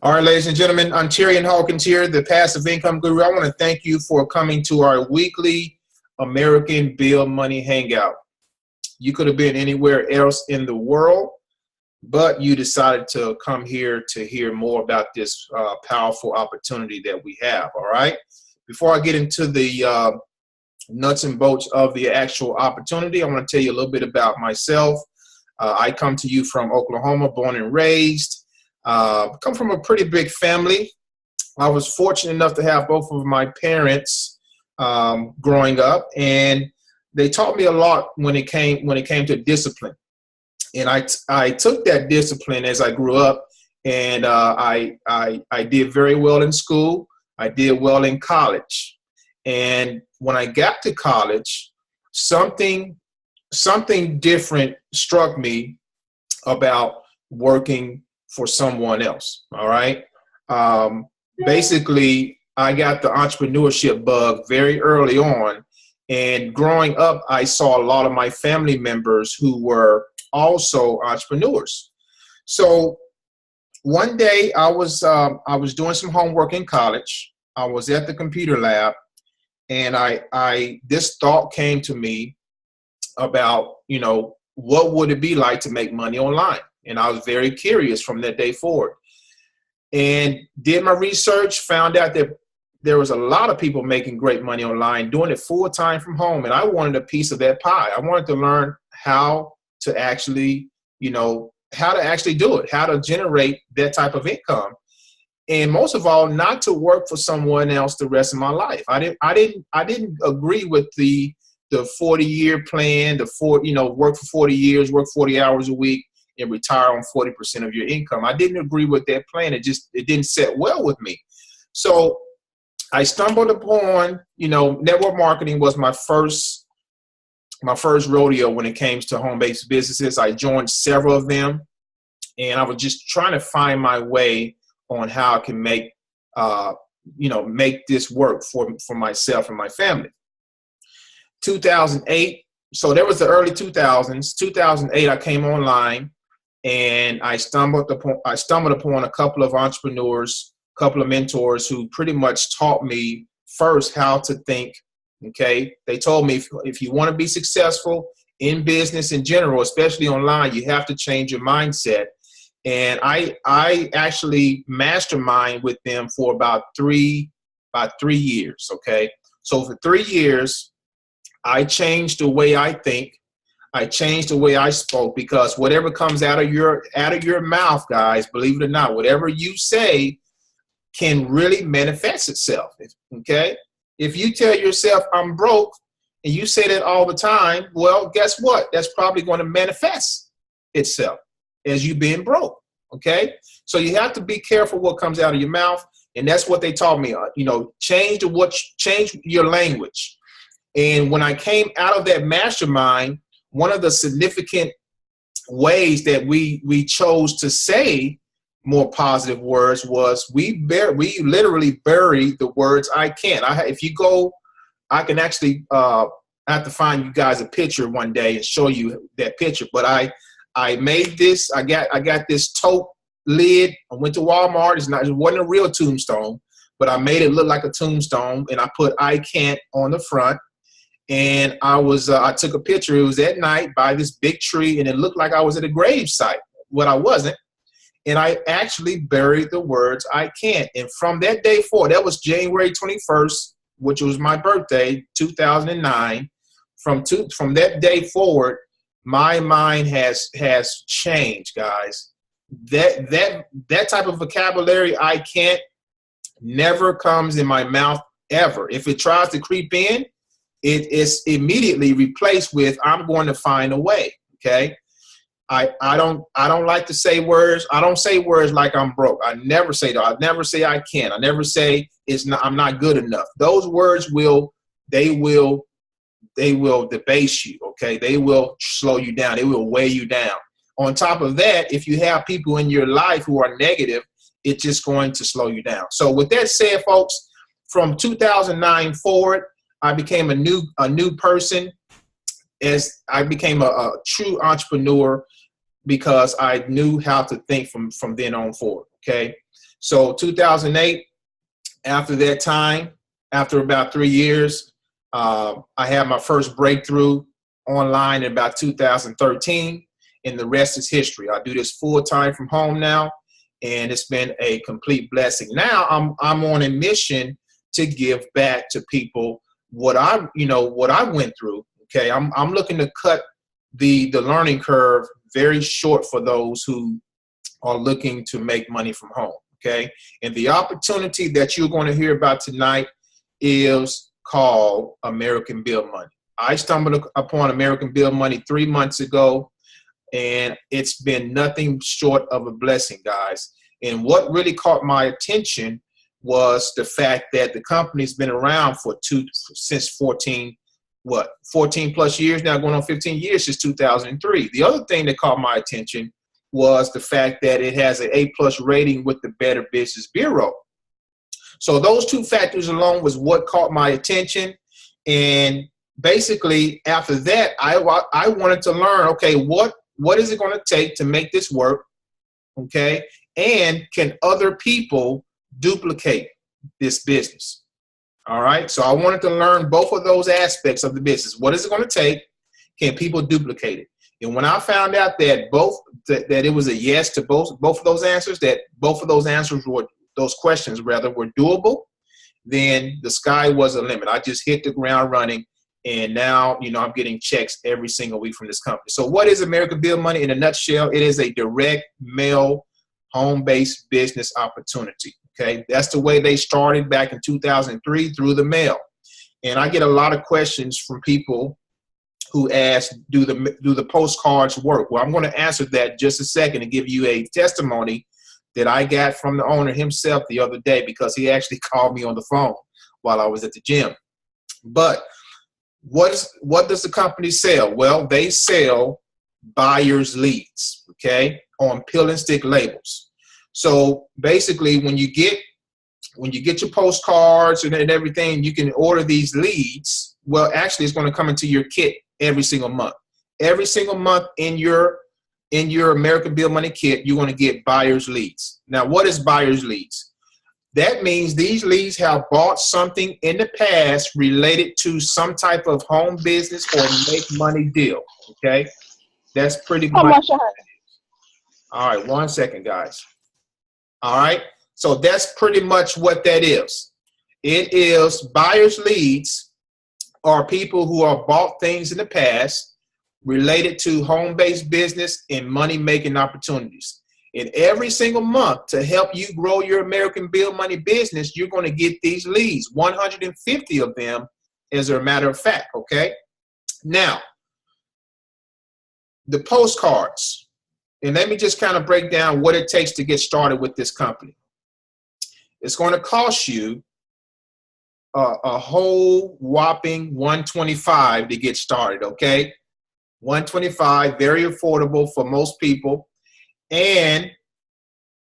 All right, ladies and gentlemen, Ontarian Hawkins here, the Passive Income Guru. I want to thank you for coming to our weekly American Bill Money Hangout. You could have been anywhere else in the world, but you decided to come here to hear more about this powerful opportunity that we have, all right? Before I get into the nuts and bolts of the actual opportunity, I want to tell you a little bit about myself. I come to you from Oklahoma, born and raised. Come from a pretty big family. I was fortunate enough to have both of my parents growing up, and they taught me a lot when it came to discipline. And I took that discipline as I grew up, and I did very well in school. I did well in college, and when I got to college, something different struck me about working for someone else. All right. Basically, I got the entrepreneurship bug very early on. And growing up, I saw a lot of my family members who were also entrepreneurs. So one day I was doing some homework in college. I was at the computer lab, and this thought came to me about, what would it be like to make money online? And I was very curious from that day forward, and did my research, found out that there was a lot of people making great money online, doing it full time from home. And I wanted a piece of that pie. I wanted to learn how to actually do it, how to generate that type of income. And most of all, not to work for someone else the rest of my life. I didn't agree with the 40-year plan, work for 40 years, work 40 hours a week, and retire on 40% of your income. I didn't agree with that plan. It didn't set well with me. So I stumbled upon, network marketing was my first rodeo when it came to home-based businesses. I joined several of them, and I was just trying to find my way on how I can make this work for myself and my family. 2008, so there was the early 2000s. 2008, I came online, and I stumbled upon a couple of entrepreneurs, a couple of mentors who pretty much taught me first how to think. Okay, they told me if you want to be successful in business in general, especially online, you have to change your mindset. And I actually mastermind with them for about three years. Okay, so for 3 years, I changed the way I think. I changed the way I spoke, because whatever comes out of your mouth, guys, believe it or not, whatever you say can really manifest itself. Okay? If you tell yourself I'm broke and you say that all the time, well, guess what? That's probably going to manifest itself as you being broke. Okay? So you have to be careful what comes out of your mouth, and that's what they taught me. Change your language. And when I came out of that mastermind, one of the significant ways that we chose to say more positive words was we literally buried the words I can't. If you go, I can actually I have to find you guys a picture one day and show you that picture. But I made this. I got this tote lid. I went to Walmart. It wasn't a real tombstone, but I made it look like a tombstone, and I put I can't on the front. And I took a picture. It was at night by this big tree, and it looked like I was at a grave site. What I wasn't. And I actually buried the words I can't. And from that day forward, that was January 21st, which was my birthday, 2009. From that day forward, my mind has changed, guys. That type of vocabulary, I can't, never comes in my mouth ever. If it tries to creep in, it is immediately replaced with I'm going to find a way. Okay. I don't like to say words. I don't say words like I'm broke. I never say that. I never say I can't. I never say I'm not good enough. Those words will debase you. Okay. They will slow you down. They will weigh you down. On top of that, if you have people in your life who are negative, it's just going to slow you down. So with that said, folks, from 2009 forward, I became a new person. As I became a true entrepreneur because I knew how to think from then on forward. Okay. So 2008, after that time, after about 3 years, I had my first breakthrough online in about 2013, and the rest is history. I do this full time from home now, and it's been a complete blessing. Now I'm on a mission to give back to people what I went through. Okay, I'm looking to cut the learning curve very short for those who are looking to make money from home. Okay, and the opportunity that you're going to hear about tonight is called American Bill Money. I stumbled upon American Bill Money 3 months ago, and it's been nothing short of a blessing, guys. And what really caught my attention was the fact that the company's been around since 14 plus years now, going on 15 years, since 2003. The other thing that caught my attention was the fact that it has an A+ rating with the Better Business Bureau. So those two factors alone was what caught my attention. And basically after that, I wanted to learn, okay, what is it going to take to make this work? Okay. And can other people duplicate this business? All right. So I wanted to learn both of those aspects of the business. What is it going to take? Can people duplicate it? And when I found out that that it was a yes to both of those answers, that both of those questions were doable, then the sky was the limit. I just hit the ground running, and now, I'm getting checks every single week from this company. So what is American Bill Money in a nutshell? It is a direct mail, home-based business opportunity. Okay, that's the way they started back in 2003, through the mail. And I get a lot of questions from people who ask, do the postcards work? Well, I'm going to answer that in just a second and give you a testimony that I got from the owner himself the other day, because he actually called me on the phone while I was at the gym. But what does the company sell? Well, they sell buyer's leads, okay, on pill and stick labels. So basically, when you get your postcards and everything, you can order these leads. Well, actually, it's going to come into your kit every single month. Every single month in your American Bill Money kit, you're going to get buyer's leads. Now, what is buyer's leads? That means these leads have bought something in the past related to some type of home business or make money deal. Okay, that's pretty much. All right, 1 second, guys. All right, so that's pretty much what that is. It is buyer's leads are people who have bought things in the past related to home-based business and money-making opportunities. And every single month, to help you grow your American Bill Money business, you're going to get these leads, 150 of them, as a matter of fact, okay? Now, the postcards, and let me just kind of break down what it takes to get started with this company. It's going to cost you a whole whopping $125 to get started, okay? $125, very affordable for most people. And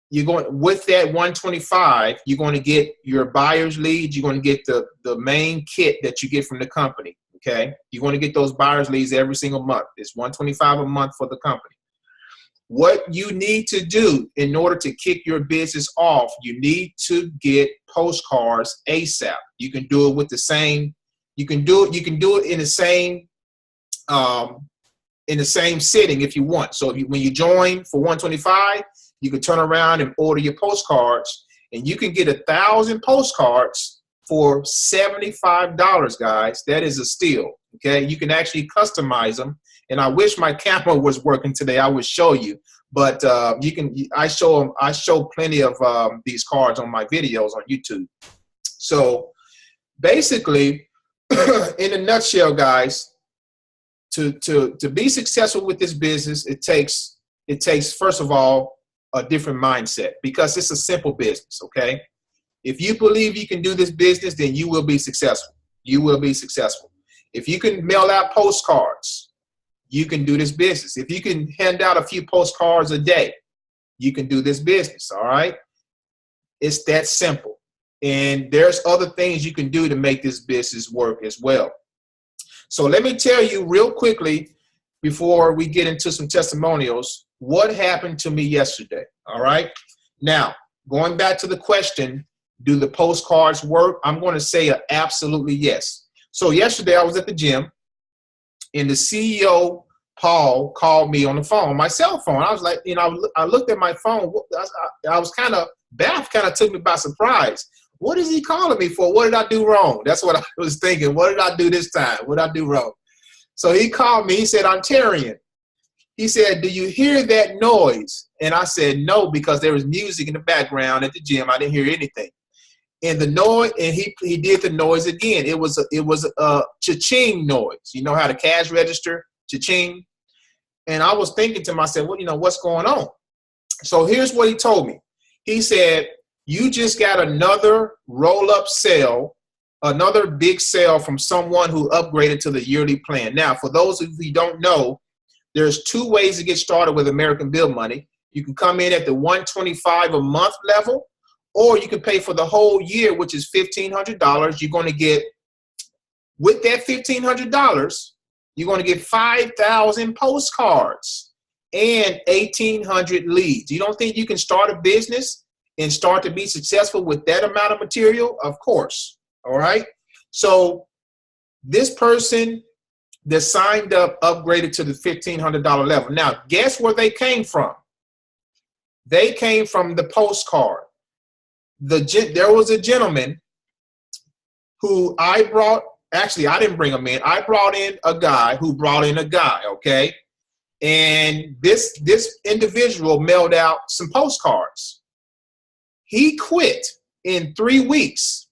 you're going, with that $125, you're going to get your buyer's leads. You're going to get the main kit that you get from the company, okay? You're going to get those buyer's leads every single month. It's $125 a month for the company. What you need to do in order to kick your business off, you need to get postcards ASAP. You can do it with the same, you can do it in the same sitting if you want. So when you join for $125, you can turn around and order your postcards, and you can get 1,000 postcards for $75, guys. That is a steal. Okay, you can actually customize them. And I wish my camera was working today. I would show you, but you can. I show plenty of these cards on my videos on YouTube. So basically, in a nutshell, guys, to be successful with this business, it takes first of all a different mindset, because it's a simple business. Okay, if you believe you can do this business, then you will be successful. You will be successful. If you can mail out postcards, you can do this business. If you can hand out a few postcards a day, you can do this business, all right? It's that simple. And there's other things you can do to make this business work as well. So let me tell you real quickly, before we get into some testimonials, what happened to me yesterday. All right. Now, going back to the question, do the postcards work? I'm going to say absolutely yes. So yesterday I was at the gym and the CEO, Paul, called me on the phone, my cell phone. I was like, I looked at my phone. I was kind of took me by surprise. What is he calling me for? What did I do wrong? That's what I was thinking. What did I do this time? What did I do wrong? So he called me. He said, Ontarian. He said, do you hear that noise? And I said, no, because there was music in the background at the gym. I didn't hear anything. And the noise, and he did the noise again. It was a cha-ching noise. You know how the cash register, cha-ching? And I was thinking to myself, well, what's going on? So here's what he told me. He said, you just got another roll-up sale, another big sale from someone who upgraded to the yearly plan. Now, for those of you who don't know, there's two ways to get started with American Bill Money. You can come in at the $125 a month level, or you can pay for the whole year, which is $1,500. You're going to get, with that $1,500, you're going to get 5,000 postcards and 1,800 leads. You don't think you can start a business and start to be successful with that amount of material? Of course. All right. So this person that signed up upgraded to the $1,500 level. Now, guess where they came from? They came from the postcard. There was a gentleman who I didn't bring him in. I brought in a guy who brought in a guy, okay? And this individual mailed out some postcards. He quit in 3 weeks.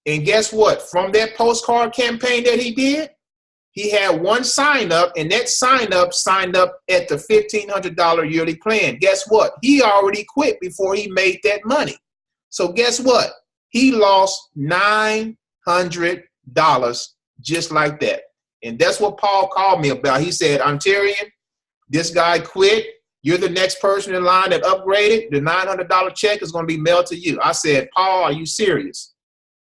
And guess what? From that postcard campaign that he did, he had one sign up, and that sign up signed up at the $1,500 yearly plan. Guess what? He already quit before he made that money. So guess what? He lost $900 just like that. And that's what Paul called me about. He said, Ontarian, this guy quit. You're the next person in line that upgraded. The $900 check is going to be mailed to you. I said, Paul, are you serious?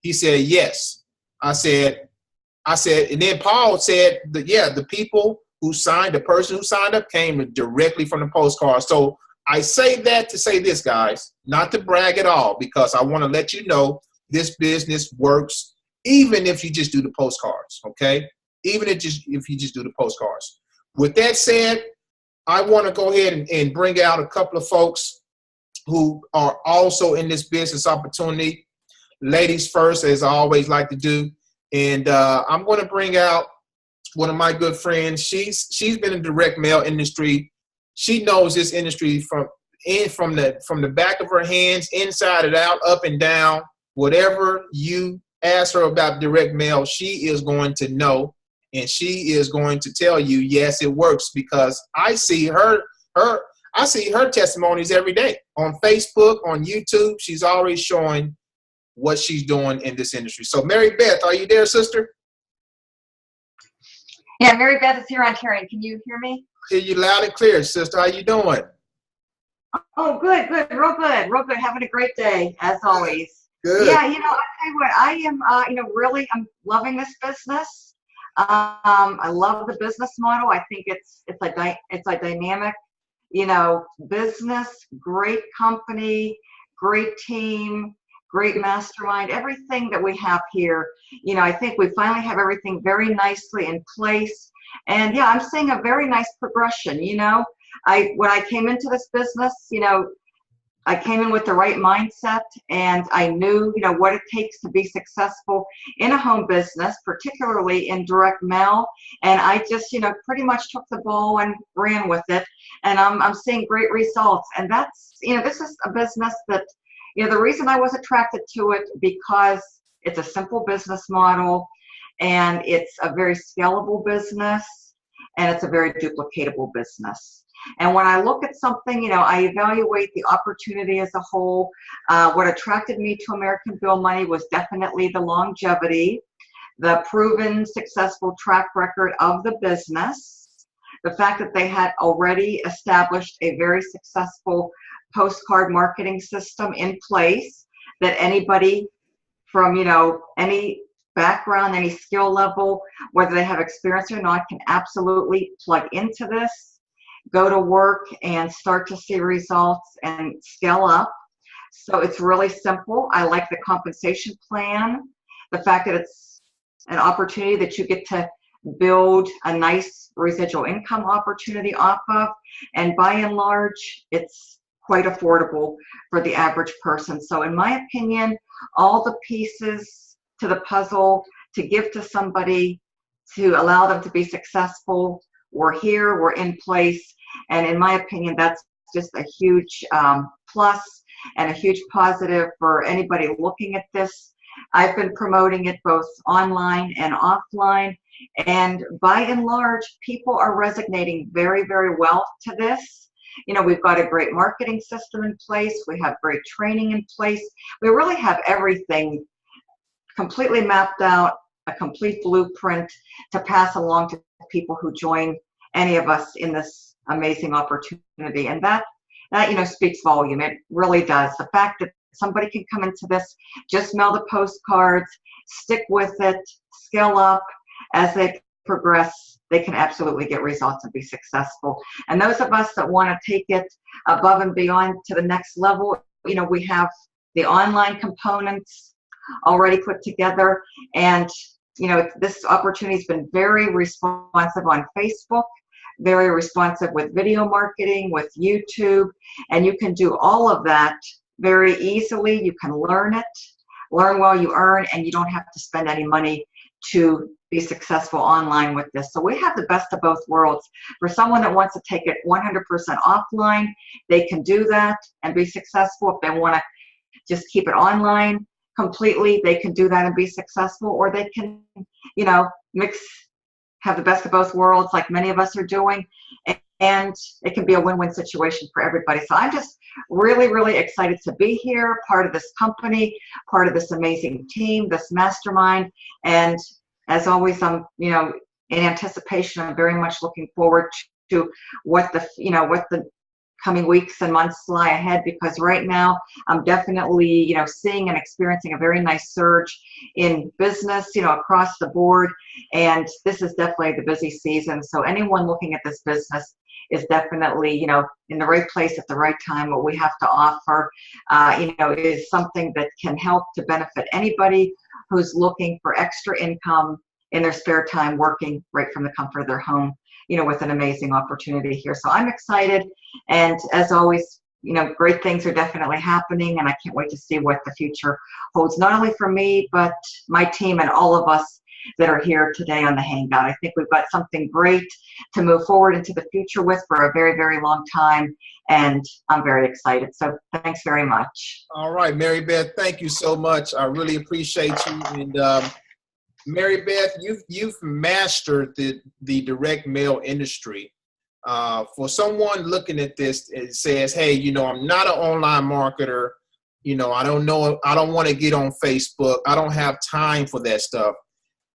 He said, yes. I said, and then Paul said that, yeah, the person who signed up came directly from the postcard. So I say that to say this, guys, not to brag at all, because I want to let you know this business works even if you just do the postcards, okay? Even if you just do the postcards. With that said, I want to go ahead and bring out a couple of folks who are also in this business opportunity. Ladies first, as I always like to do. And I'm going to bring out one of my good friends. She's been in the direct mail industry. She knows this industry from the back of her hands, inside and out, up and down. Whatever you ask her about direct mail, she is going to know, and she is going to tell you, yes, it works, because I see her testimonies every day on Facebook, on YouTube. She's always showing what she's doing in this industry. So Mary Beth, are you there, sister? Yeah, Mary Beth is here, Ontarian. Can you hear me? Hear you loud and clear, sister. How you doing? Oh, good, real good. Having a great day, as always. Good. Yeah, I tell you what, I am, really, I'm loving this business. I love the business model. I think it's a dynamic, business, great company, great team, great mastermind, everything that we have here. I think we finally have everything very nicely in place. And yeah, I'm seeing a very nice progression. When I came into this business, I came in with the right mindset, and I knew, what it takes to be successful in a home business, particularly in direct mail. And I just, pretty much took the ball and ran with it. And I'm seeing great results. And that's, this is a business that, the reason I was attracted to it, because it's a simple business model, and it's a very scalable business, and it's a very duplicatable business. And when I look at something, I evaluate the opportunity as a whole. What attracted me to American Bill Money was definitely the longevity, the proven successful track record of the business, the fact that they had already established a very successful postcard marketing system in place that anybody from, any background, any skill level, whether they have experience or not, can absolutely plug into this, go to work and start to see results and scale up. So it's really simple. I like the compensation plan, the fact that it's an opportunity that you get to build a nice residual income opportunity off of. And by and large, it's quite affordable for the average person. So in my opinion, all the pieces to the puzzle to give to somebody to allow them to be successful, we're here, we're in place. And in my opinion, that's just a huge plus and a huge positive for anybody looking at this. I've been promoting it both online and offline, and by and large, people are resonating very, very well to this. You know, we've got a great marketing system in place. We have great training in place. We really have everything completely mapped out, a complete blueprint to pass along to people who join any of us in this amazing opportunity. And that you know, speaks volume. It really does. The fact that somebody can come into this, just mail the postcards, stick with it, scale up as they progress, they can absolutely get results and be successful. And those of us that want to take it above and beyond to the next level, you know, we have the online components already put together. And, you know, this opportunity has been very responsive on Facebook, very responsive with video marketing, with YouTube, and you can do all of that very easily. You can learn it, learn while you earn, and you don't have to spend any money to be successful online with this. So we have the best of both worlds. For someone that wants to take it 100% offline, they can do that and be successful. If they want to just keep it online completely, they can do that and be successful. Or they can, you know, have the best of both worlds like many of us are doing, and it can be a win-win situation for everybody. So I'm just really, really excited to be here, part of this company, part of this amazing team, this mastermind. And as always, I'm, you know, in anticipation. I'm very much looking forward to what the coming weeks and months lie ahead, because right now I'm definitely, you know, seeing and experiencing a very nice surge in business, you know, across the board. And this is definitely the busy season. So anyone looking at this business is definitely, you know, in the right place at the right time. What we have to offer, you know, is something that can help to benefit anybody who's looking for extra income in their spare time, working right from the comfort of their home, you know, with an amazing opportunity here. So I'm excited. And as always, you know, great things are definitely happening, and I can't wait to see what the future holds, not only for me, but my team and all of us that are here today on the Hangout. I think we've got something great to move forward into the future with for a very, very long time, and I'm very excited. So thanks very much. All right, Mary Beth, thank you so much. I really appreciate you. And Mary Beth, you've mastered the direct mail industry. For someone looking at this, it says, hey, you know, I'm not an online marketer. You know, I don't want to get on Facebook. I don't have time for that stuff.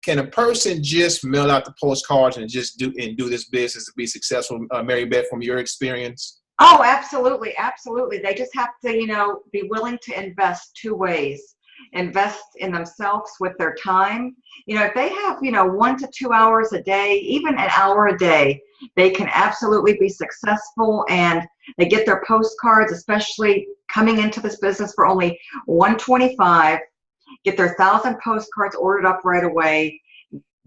Can a person just mail out the postcards and just do this business to be successful, Mary Beth, from your experience? Oh, absolutely. Absolutely. They just have to, you know, be willing to invest two ways. Invest in themselves with their time. You know, if they have, you know, 1 to 2 hours a day, even an hour a day, they can absolutely be successful, and they get their postcards, especially coming into this business for only $125, get their 1,000 postcards ordered up right away,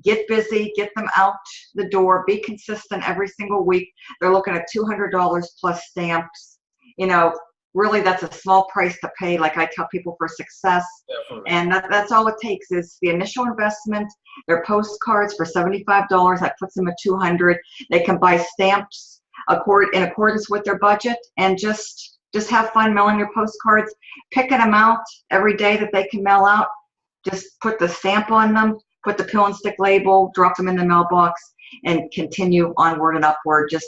get busy, get them out the door, be consistent every single week. They're looking at $200 plus stamps. You know, really, that's a small price to pay, like I tell people, for success. Definitely. And that's all it takes is the initial investment. Their postcards for $75, that puts them at $200. They can buy stamps in accordance with their budget, and just have fun mailing your postcards, picking them out every day that they can mail out. Just put the stamp on them, put the pill and stick label, drop them in the mailbox, and continue onward and upward. Just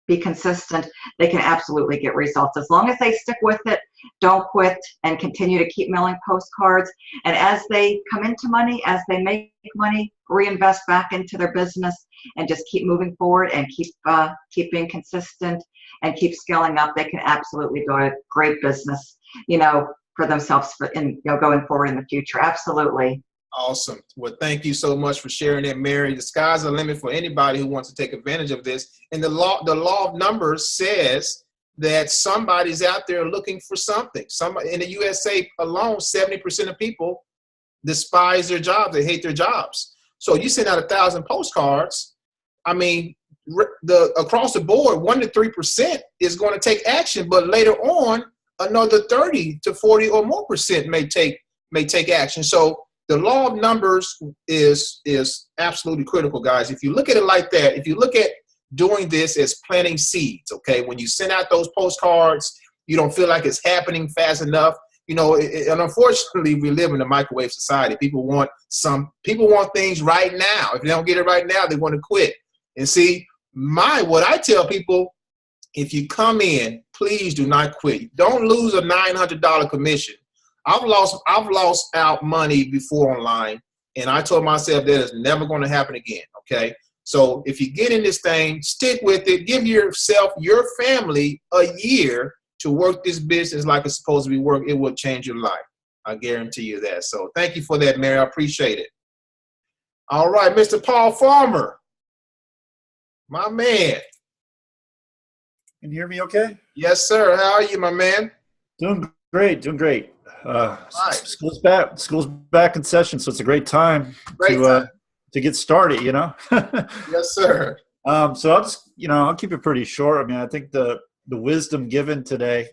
be consistent. They can absolutely get results as long as they stick with it, don't quit, and continue to keep mailing postcards. And as they come into money, as they make money, reinvest back into their business, and just keep moving forward and keep being consistent and keep scaling up. They can absolutely build a great business, you know, for themselves, you know, going forward in the future. Absolutely. Awesome. Well, thank you so much for sharing that, Mary. The sky's the limit for anybody who wants to take advantage of this. And the law of numbers says that somebody's out there looking for something. Somebody in the USA alone, 70% of people despise their jobs. They hate their jobs. So you send out 1,000 postcards. I mean, across the board, 1 to 3% is going to take action, but later on, another 30 to 40 or more percent may take action. So the law of numbers is absolutely critical, guys. If you look at it like that, if you look at doing this as planting seeds, okay, when you send out those postcards, you don't feel like it's happening fast enough. You know, and unfortunately, we live in a microwave society. People want things right now. If they don't get it right now, they want to quit. And see, what I tell people, if you come in, please do not quit. Don't lose a $900 commission. I've lost out money before online, and I told myself that is never going to happen again. Okay, so if you get in this thing, stick with it. Give yourself, your family, a year to work this business like it's supposed to be worked. It will change your life. I guarantee you that. So thank you for that, Mary. I appreciate it. All right, Mr. Paul Farmer, my man. Can you hear me okay? Yes, sir. How are you, my man? Doing great. Right. School's back in session, so it's a great time to get started, you know? Yes, sir. So I'll keep it pretty short. I mean, I think the wisdom given today,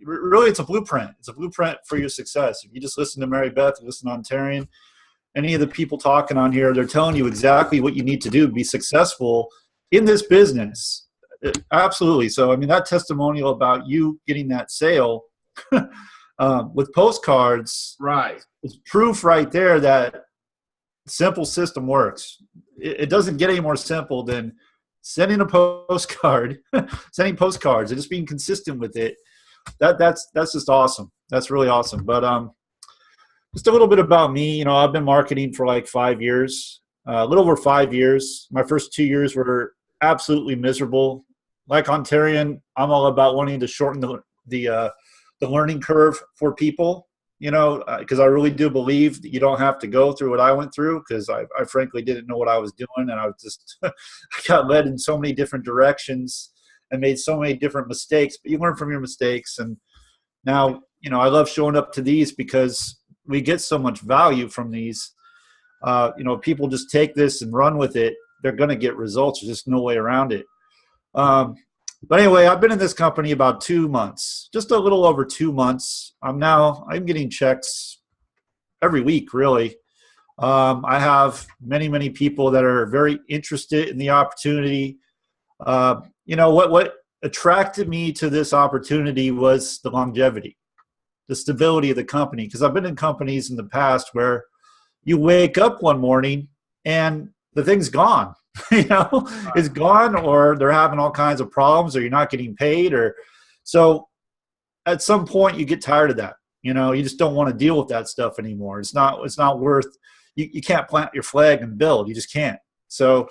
really it's a blueprint. It's a blueprint for your success. If you just listen to Mary Beth, listen to Ontarian, any of the people talking on here, they're telling you exactly what you need to do to be successful in this business. Absolutely. So, I mean, that testimonial about you getting that sale with postcards, right, is proof right there that simple system works. It doesn't get any more simple than sending a postcard, sending postcards, and just being consistent with it. That's just awesome. That's really awesome. But just a little bit about me. You know, I've been marketing for like 5 years, a little over 5 years. My first 2 years were absolutely miserable. Like Ontarian, I'm all about wanting to shorten the learning curve for people, you know, because I really do believe that you don't have to go through what I went through, because I frankly didn't know what I was doing, and I was just I got led in so many different directions and made so many different mistakes. But you learn from your mistakes, and now, you know, I love showing up to these because we get so much value from these. You know, people just take this and run with it. They're going to get results. There's just no way around it. But anyway, I've been in this company about 2 months, just a little over 2 months. I'm getting checks every week, really. I have many people that are very interested in the opportunity. You know, what attracted me to this opportunity was the longevity, the stability of the company. Because I've been in companies in the past where you wake up one morning and the thing's gone. You know, it's gone, or they're having all kinds of problems, or you're not getting paid, or so at some point you get tired of that. You know, you just don't want to deal with that stuff anymore. It's not worth, you can't plant your flag and build. You just can't. So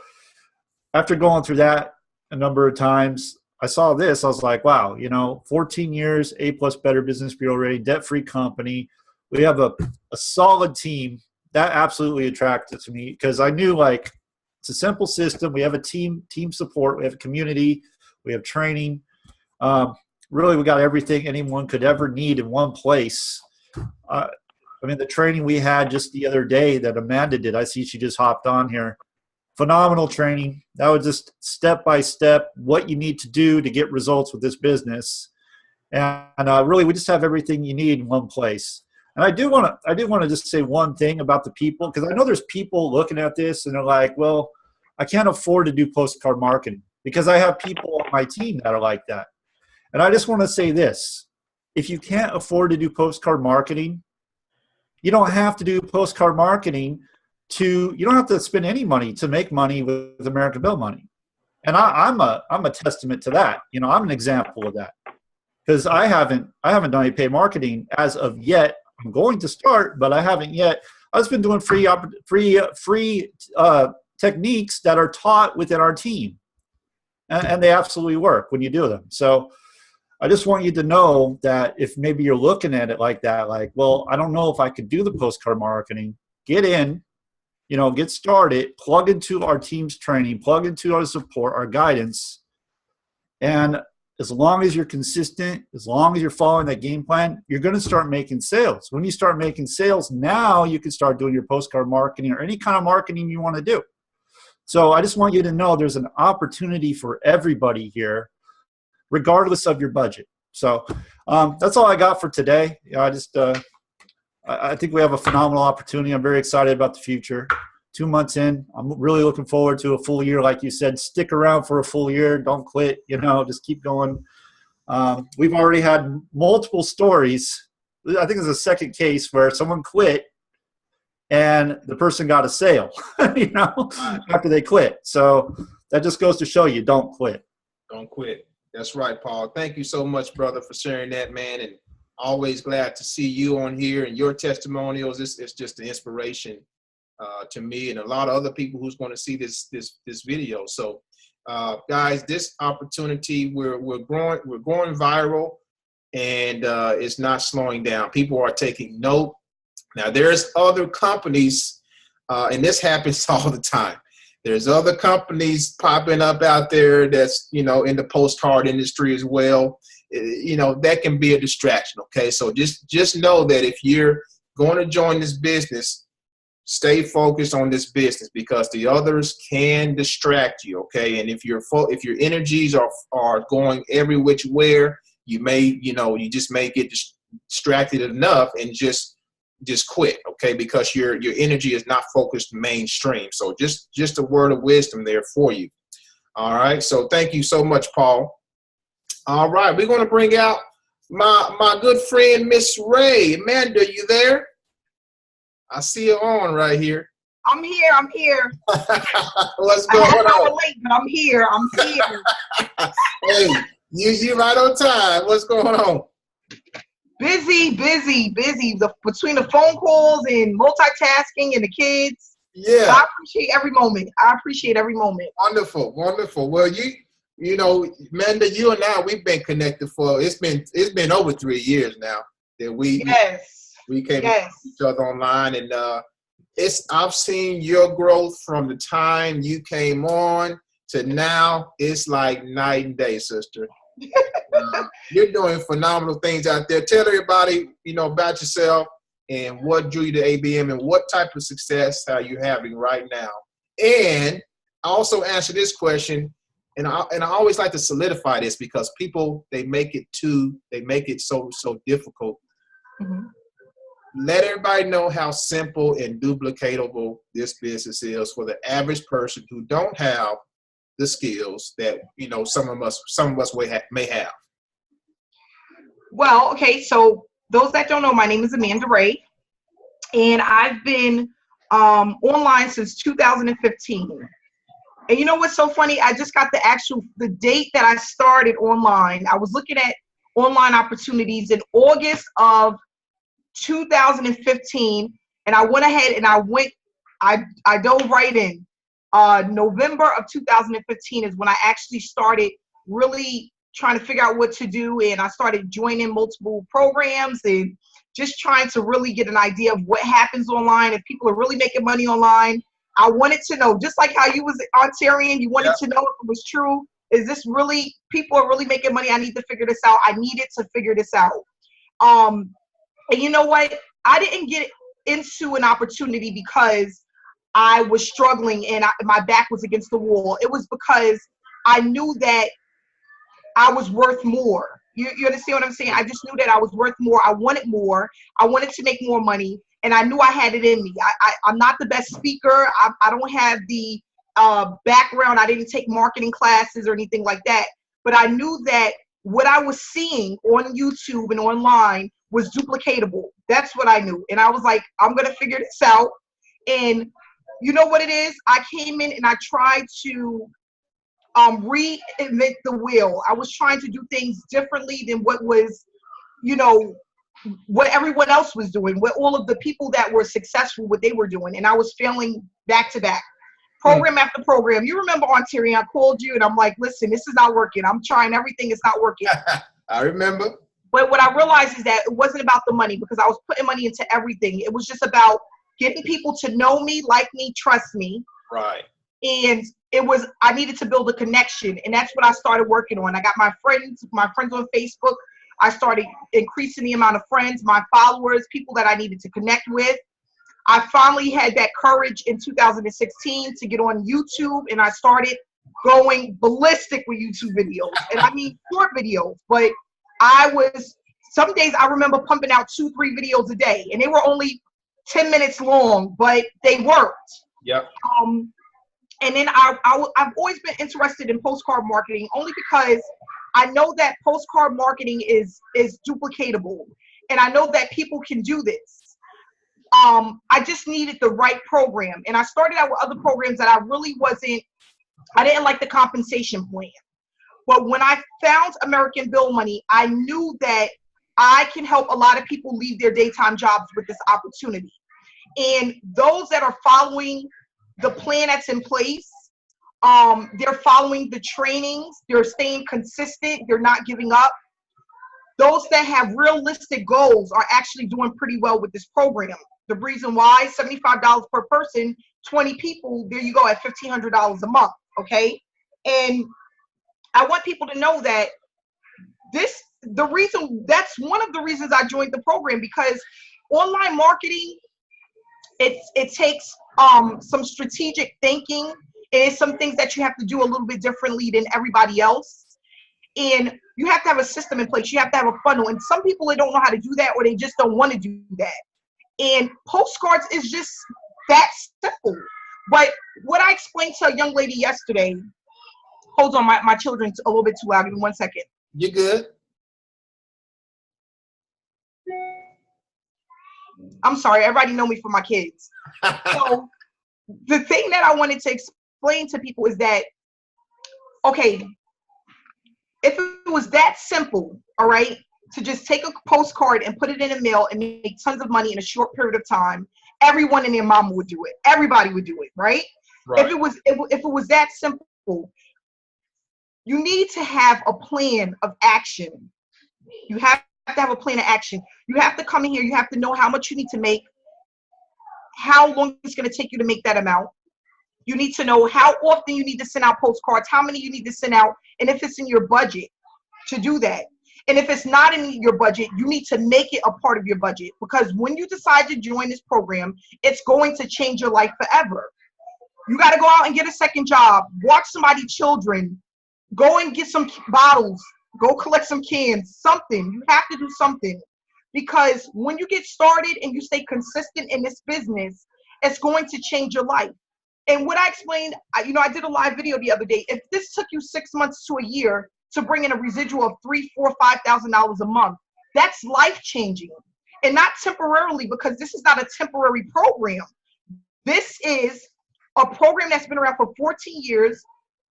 after going through that a number of times, I saw this. I was like, wow, you know, 14 years, A+ Better Business Bureau rating, debt-free company. We have a solid team. That absolutely attracted to me, because I knew, like, it's a simple system. We have a team support. We have a community. We have training. Really, we got everything anyone could ever need in one place. I mean, the training we had just the other day that Amanda did, I see she just hopped on here. Phenomenal training. That was just step by step what you need to do to get results with this business. And really, we just have everything you need in one place. And I do want to just say one thing about the people, because I know there's people looking at this and they're like, well, I can't afford to do postcard marketing, because I have people on my team that are like that. And I just want to say this: if you can't afford to do postcard marketing, you don't have to do postcard marketing you don't have to spend any money to make money with American Bill Money. And I'm a testament to that. You know, I'm an example of that, because I haven't done any paid marketing as of yet. I'm going to start, but I haven't yet. I've just been doing free techniques that are taught within our team, and they absolutely work when you do them. So I just want you to know that if maybe you're looking at it like that, like, well, I don't know if I could do the postcard marketing, get in, get started, plug into our team's training, plug into our support, our guidance. And as long as you're consistent, as long as you're following that game plan, you're going to start making sales. When you start making sales, now you can start doing your postcard marketing or any kind of marketing you want to do. So I just want you to know there's an opportunity for everybody here, regardless of your budget. So that's all I got for today. I think we have a phenomenal opportunity. I'm very excited about the future. 2 months in, I'm really looking forward to a full year. Like you said, stick around for a full year. Don't quit, just keep going. We've already had multiple stories. I think there's a second case where someone quit and the person got a sale, after they quit. So that just goes to show you, don't quit. Don't quit. That's right, Paul. Thank you so much, brother, for sharing that, man. And always glad to see you on here and your testimonials. It's just an inspiration to me and a lot of other people who's going to see this video. So, guys, this opportunity, we're going viral, and it's not slowing down. People are taking note. Now, there's other companies, and this happens all the time. There's other companies popping up out there that's, in the postcard industry as well. That can be a distraction, okay? So just know that if you're going to join this business, stay focused on this business, because the others can distract you, okay? And if your energies are going every which way, you just may get distracted enough and just quit, okay? Because your energy is not focused mainstream. So just a word of wisdom there for you. All right. So thank you so much, Paul. All right. We're going to bring out my good friend, Miss Ray. Amanda, you there? I see you on right here. I'm here. What's going on? I'm late, but I'm here. Hey, you right on time. What's going on? Busy. Between the phone calls and multitasking and the kids. Yeah. So I appreciate every moment. Wonderful. Well, you know, Amanda, you and I, we've been connected for it's been over 3 years now that we came to each other online, and I've seen your growth from the time you came on to now. It's like night and day, sister. You're doing phenomenal things out there. Tell everybody, about yourself and what drew you to ABM and what type of success are you having right now. And I also answer this question, and I always like to solidify this because people, they make it so difficult. Mm-hmm. Let everybody know how simple and duplicatable this business is for the average person who don't have the skills that some of us may have. Well, okay, so those that don't know, my name is Amanda Ray, and I've been online since 2015. And you know what's so funny? I just got the date that I started online. I was looking at online opportunities in August of 2015, and I went ahead and I dove right in. November of 2015 is when I actually started really trying to figure out what to do, and I started joining multiple programs and just trying to really get an idea of what happens online, if people are really making money online. I wanted to know, just like how you was Ontarian, you wanted to know if it was true. Is this really, people are really making money? I need to figure this out. I needed to figure this out. And you know what? I didn't get into an opportunity because I was struggling and my back was against the wall. It was because I knew that I was worth more. You understand what I'm saying? I just knew that I was worth more. I wanted more. I wanted to make more money, and I knew I had it in me. I'm not the best speaker. I don't have the background. I didn't take marketing classes or anything like that. But I knew that what I was seeing on YouTube and online was duplicatable. That's what I knew. And I was like, I'm going to figure this out. And you know what it is? I came in and I tried to reinvent the wheel. I was trying to do things differently than what was, what everyone else was doing, what all of the people that were successful, what they were doing. And I was failing back to back, program after program. You remember Ontarian, I called you and I'm like, listen, this is not working. I'm trying everything. It's not working. I remember. But what I realized is that it wasn't about the money, because I was putting money into everything. It was just about getting people to know me, like me, trust me. Right. And I needed to build a connection. And that's what I started working on. I got my friends on Facebook. I started increasing the amount of friends, my followers, people that I needed to connect with. I finally had that courage in 2016 to get on YouTube, and I started going ballistic with YouTube videos. And I mean short videos, but some days I remember pumping out 2-3 videos a day, and they were only 10 minutes long, but they worked. Yep. And then I've always been interested in postcard marketing, only because I know that postcard marketing is duplicatable, and I know that people can do this. I just needed the right program, and I started out with other programs that I didn't like the compensation plan. But when I found American Bill Money, I knew that I can help a lot of people leave their daytime jobs with this opportunity. And those that are following the plan that's in place, they're following the trainings, they're staying consistent, they're not giving up. Those that have realistic goals are actually doing pretty well with this program. The reason why, $75 per person, 20 people, there you go at $1,500 a month, okay? And I want people to know that that's one of the reasons I joined the program, because online marketing, it takes some strategic thinking, and it's some things that you have to do a little bit differently than everybody else. And you have to have a system in place. You have to have a funnel. And some people, they don't know how to do that, or they just don't want to do that. And postcards is just that simple. But what I explained to a young lady yesterday, hold on, my children's a little bit too loud. Give me 1 second. You good? I'm sorry, everybody know me for my kids. So the thing that I wanted to explain to people is that, okay, if it was that simple, all right, to just take a postcard and put it in the mail and make tons of money in a short period of time, everyone and their mama would do it. Everybody would do it, right? Right. If it was that simple, you need to have a plan of action. You have to have a plan of action. You have to come in here. You have to know how much you need to make, how long it's going to take you to make that amount. You need to know how often you need to send out postcards, how many you need to send out, and if it's in your budget to do that. And if it's not in your budget, you need to make it a part of your budget, because when you decide to join this program, it's going to change your life forever. You got to go out and get a second job, watch somebody's children, go and get some bottles, go collect some cans, something. You have to do something, because when you get started and you stay consistent in this business, it's going to change your life. And what I explained, I did a live video the other day. If this took you 6 months to a year to bring in a residual of $3,000, $4,000, $5,000 a month, that's life changing, and not temporarily, because this is not a temporary program. This is a program that's been around for 14 years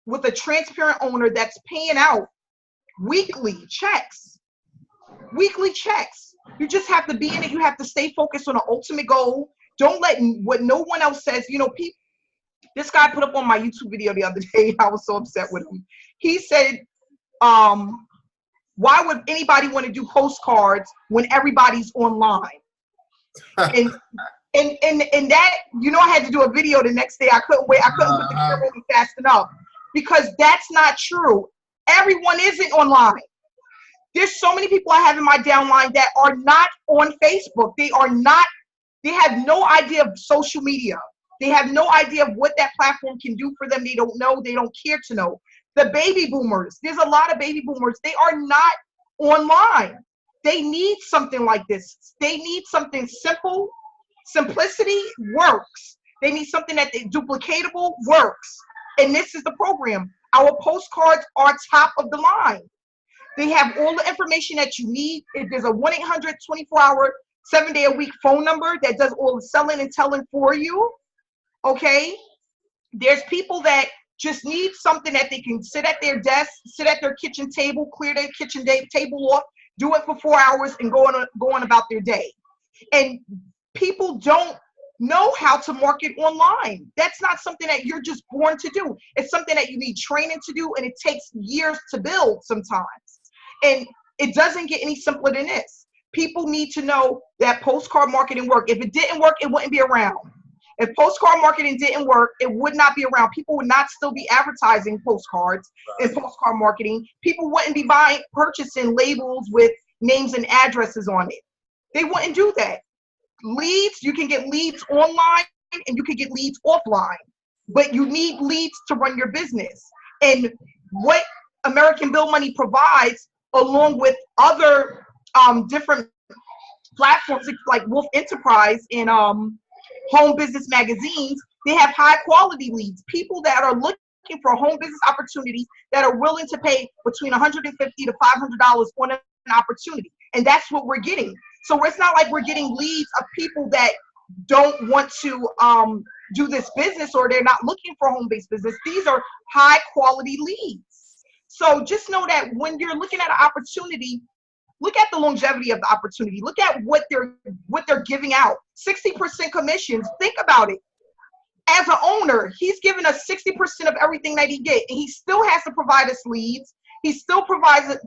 with a transparent owner that's paying out weekly checks. Weekly checks. You just have to be in it. You have to stay focused on the ultimate goal. Don't let what no one else says. This guy put up on my YouTube video the other day, I was so upset with him. He said, why would anybody want to do postcards when everybody's online? and that, I had to do a video the next day. I couldn't wait. I couldn't put the camera on fast enough, because that's not true. Everyone isn't online. There's so many people I have in my downline that are not on Facebook. They have no idea of social media. They have no idea of what that platform can do for them. They don't know. They don't care to know. The baby boomers, there's a lot of baby boomers. They are not online. They need something like this. They need something simple. Simplicity works. They need something that duplicatable works. And this is the program. Our postcards are top of the line. They have all the information that you need. If there's a 1-800 24-hour, 7-day-a-week phone number that does all the selling and telling for you. Okay? There's people that just need something that they can sit at their desk, sit at their kitchen table, clear their kitchen table off, do it for 4 hours, and go on about their day. And people don't know how to market online. That's not something that you're just born to do. It's something that you need training to do, and it takes years to build sometimes. And It doesn't get any simpler than this. People need to know that postcard marketing work. If it didn't work, it wouldn't be around. If postcard marketing didn't work, it would not be around. People would not still be advertising postcards and postcard marketing. People wouldn't be purchasing labels with names and addresses on it. They wouldn't do that. Leads, you can get leads online and you can get leads offline, but you need leads to run your business. And what American Bill Money provides, along with other different platforms like Wolf Enterprise and home business magazines, they have high quality leads, people that are looking for home business opportunities that are willing to pay between $150 to $500 on an opportunity. And that's what we're getting. So it's not like we're getting leads of people that don't want to do this business, or they're not looking for home-based business. These are high quality leads. So just know that when you're looking at an opportunity, look at the longevity of the opportunity. Look at what they're giving out. 60% commissions. Think about it. As an owner, he's giving us 60% of everything that he gets, and he still has to provide us leads. He still provides us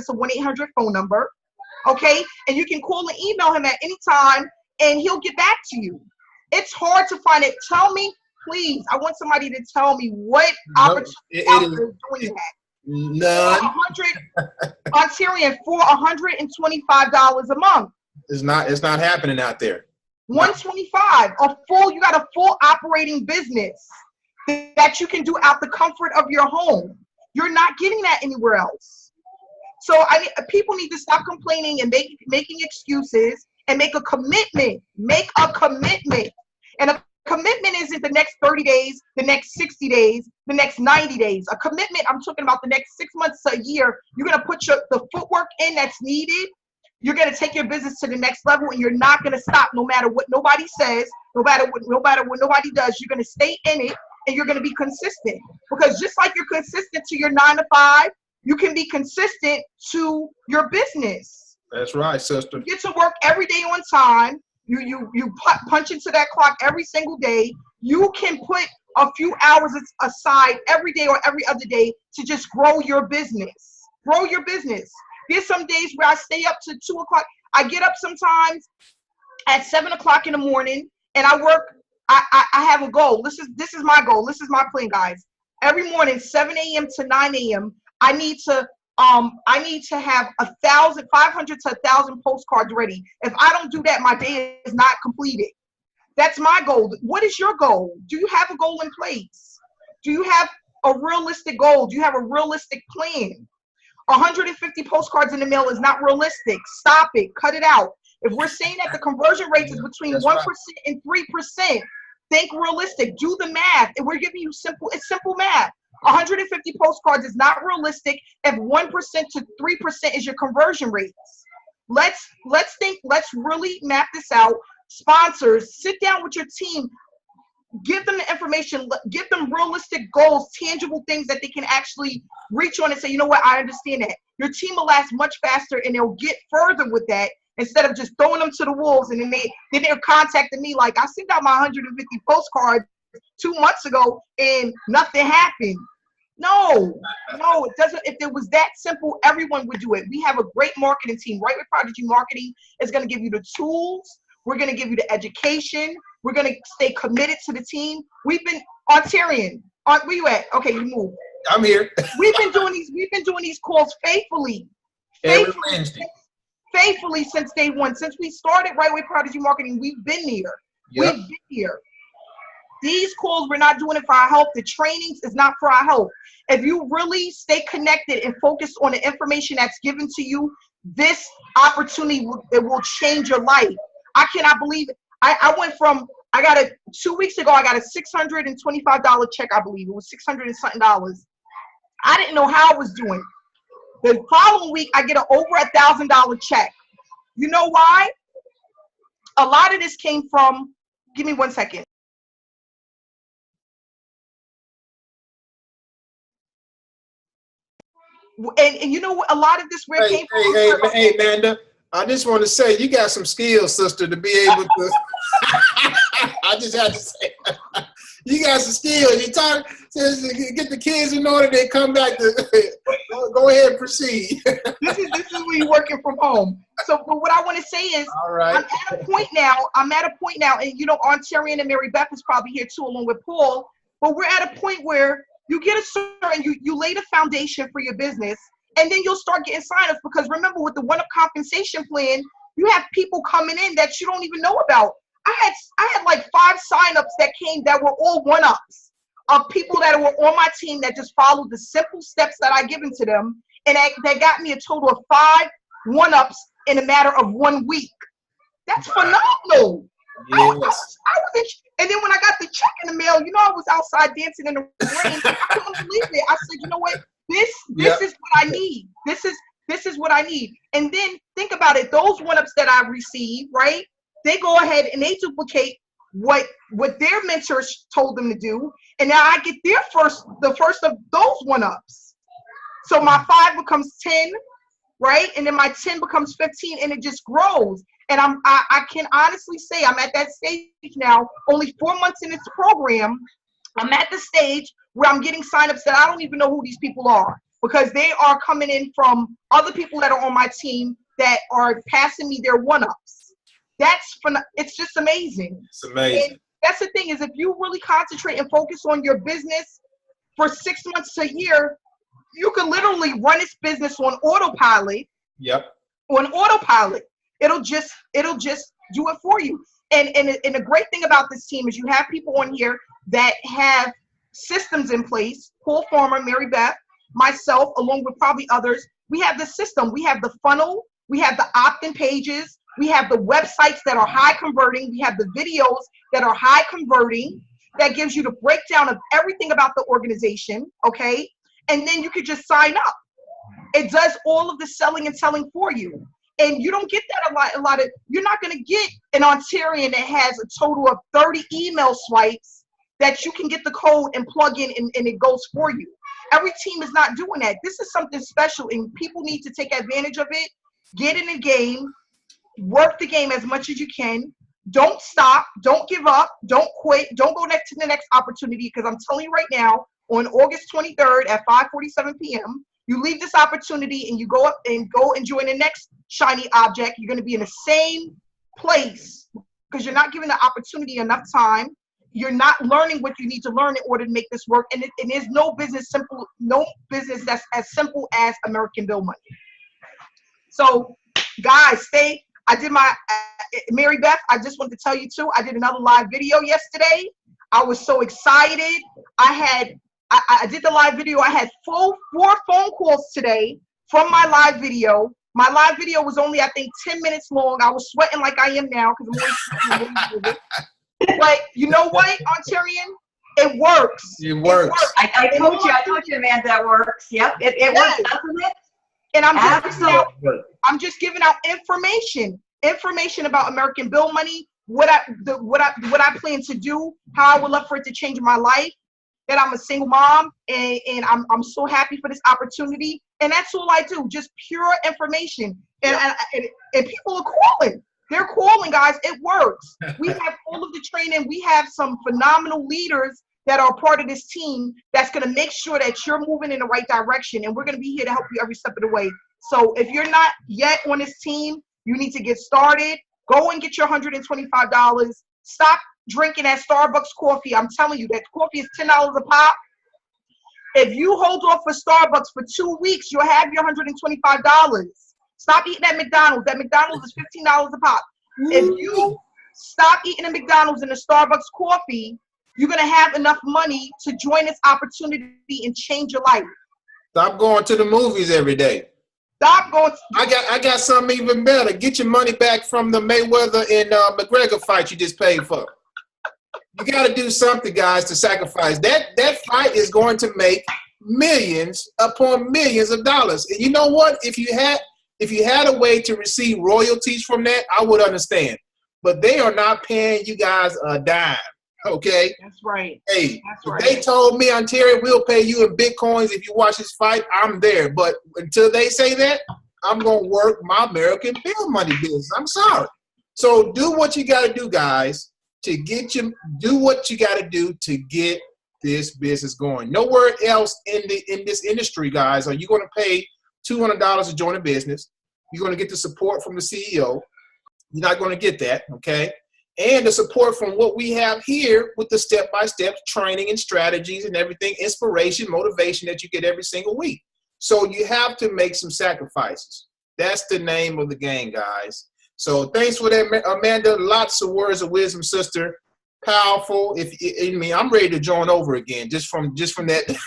a 1-800 phone number, okay? And you can call and email him at any time, and he'll get back to you. It's hard to find it. Tell me, please. I want somebody to tell me what opportunity out there is doing that. None. Ontarian for $125 a month. It's not happening out there. 125. You got a full operating business that you can do out the comfort of your home. You're not getting that anywhere else. So people need to stop complaining and making excuses and make a commitment. Make a commitment. And a commitment isn't the next 30 days, the next 60 days, the next 90 days. A commitment, I'm talking about the next 6 months to a year. You're going to put the footwork in that's needed. You're going to take your business to the next level, and you're not going to stop no matter what nobody says, no matter what nobody does. You're going to stay in it, and you're going to be consistent. Because just like you're consistent to your 9 to 5, you can be consistent to your business. That's right, sister. You get to work every day on time. You punch into that clock every single day. You can put a few hours aside every day or every other day to just grow your business. Grow your business. There's some days where I stay up to 2 o'clock. I get up sometimes at 7 o'clock in the morning, and I work. I have a goal. This is my goal. This is my plan, guys. Every morning, 7 a.m. to 9 a.m., I need to have 500 to 1,000 postcards ready. If I don't do that, my day is not completed. That's my goal. What is your goal? Do you have a goal in place? Do you have a realistic goal? Do you have a realistic plan? 150 postcards in the mail is not realistic. Stop it. Cut it out. If we're saying that the conversion rate is between 1% and 3%, think realistic. Do the math. And we're giving you simple math. 150 postcards is not realistic if 1% to 3% is your conversion rates. Let's really map this out. Sponsors, sit down with your team. Give them the information, give them realistic goals, tangible things that they can actually reach on and say, you know what, I understand that. Your team will last much faster, and they'll get further with that instead of just throwing them to the wolves. And then they're contacting me like, I sent out my 150 postcards 2 months ago and nothing happened. No, it doesn't. If it was that simple, everyone would do it. We have a great marketing team. Right with Prodigy Marketing is going to give you the tools. We're going to give you the education. We're going to stay committed to the team. We've been Ontarian. Where you at? Okay, you move. I'm here. We've been doing these calls faithfully. Every Wednesday. Faithfully since day one. Since we started Right Way Prodigy Marketing, we've been here. Yep. We've been here. These calls, we're not doing it for our health. The trainings is not for our health. If you really stay connected and focus on the information that's given to you, this opportunity will change your life. I cannot believe it. I went from, 2 weeks ago, I got a $625 check, I believe. It was $600 and something dollars. I didn't know how I was doing. The following week, I get an over $1,000 check. You know why? A lot of this came from, give me 1 second. And you know what? A lot of this where came from. Hey, Amanda. I just want to say you got some skills, sister, to be able to. I just had to say, You got some skills. You talk, get the kids in order. They come back to go ahead and proceed. This is when you're working from home. So, but what I want to say is, All right. I'm at a point now, and Ontarian and Mary Beth is probably here too, along with Paul. But we're at a point where you get a certain, you lay the foundation for your business, and then you'll start getting signups. Because remember, with the one-up compensation plan, you have people coming in that you don't even know about. I had like 5 signups that came that were all one-ups of people that were on my team that just followed the simple steps that I given to them, and that got me a total of 5 one-ups in a matter of 1 week. That's phenomenal. Yes. I was and then when I got the check in the mail, I was outside dancing in the rain. I couldn't believe it. I said, you know what? This is what I need. This is what I need. And then think about it. Those one-ups that I received, right? They go ahead and they duplicate what their mentors told them to do. And now I get the first of those one-ups. So my 5 becomes 10, right? And then my 10 becomes 15, and it just grows. And I can honestly say I'm at that stage now, only 4 months in this program. I'm at the stage where I'm getting signups that I don't even know who these people are, because they are coming in from other people that are on my team that are passing me their one-ups. That's fun. It's just amazing. It's amazing. And that's the thing, is if you really concentrate and focus on your business for 6 months to a year, you can literally run this business on autopilot. Yep. On autopilot. It'll just do it for you. And the great thing about this team is you have people on here that have systems in place. Paul Farmer, Mary Beth, myself, along with probably others. We have the system. We have the funnel. We have the opt-in pages. We have the websites that are high converting. We have the videos that are high converting. That gives you the breakdown of everything about the organization, okay? And then you could just sign up. It does all of the selling and selling for you. And you don't get that a lot of, you're not going to get an Ontarian that has a total of 30 email swipes that you can get the code and plug in and it goes for you. Every team is not doing that. This is something special, and people need to take advantage of it. Get in the game, work the game as much as you can. Don't stop, don't give up, don't quit, don't go next to the next opportunity, because I'm telling you right now, on August 23rd at 5:47 p.m., you leave this opportunity and you go up and join the next shiny object. You're going to be in the same place because you're not giving the opportunity enough time. You're not learning what you need to learn in order to make this work. And there's no business that's as simple as American Bill Money. So, guys, I did my Mary Beth. I just want to tell you too. I did another live video yesterday. I was so excited. I did the live video. I had 4 phone calls today from my live video. My live video was only, I think, 10 minutes long. I was sweating like I am now because I'm always sweating. But you know what, Ontarian? It works. It works. I told you, Amanda, that works. Yep, it works, doesn't it? And I'm just giving out information about American Bill Money, what I plan to do, how I would love for it to change my life. That I'm a single mom, and I'm so happy for this opportunity. And that's all I do, just pure information. And people are calling. They're calling, guys. It works. We have all of the training. We have some phenomenal leaders that are part of this team that's going to make sure that you're moving in the right direction. And we're going to be here to help you every step of the way. So if you're not yet on this team, you need to get started. Go and get your $125. Stop drinking that Starbucks coffee. I'm telling you, that coffee is $10 a pop. If you hold off for Starbucks for 2 weeks, you'll have your $125. Stop eating at McDonald's. That McDonald's is $15 a pop. If you stop eating at McDonald's and the Starbucks coffee, you're going to have enough money to join this opportunity and change your life. Stop going to the movies every day. Stop going. I got something even better. Get your money back from the Mayweather and McGregor fight you just paid for. You got to do something, guys, to sacrifice. That fight is going to make millions upon millions of dollars. And you know what? If you had a way to receive royalties from that, I would understand. But they are not paying you guys a dime. Okay? That's right. Hey, that's if right. they told me, Ontario, we'll pay you in Bitcoins if you watch this fight, I'm there. But until they say that, I'm going to work my American Bill Money business. I'm sorry. So do what you got to do, guys. to get you, do what you got to do to get this business going. Nowhere else in this industry, guys, are you going to pay $200 to join a business. You're going to get the support from the CEO. You're not going to get that, okay? And the support from what we have here with the step-by-step training and strategies and everything, inspiration, motivation that you get every single week. So you have to make some sacrifices. That's the name of the game, guys. So thanks for that, Amanda. Lots of words of wisdom, sister. Powerful. I'm ready to join over again just from that.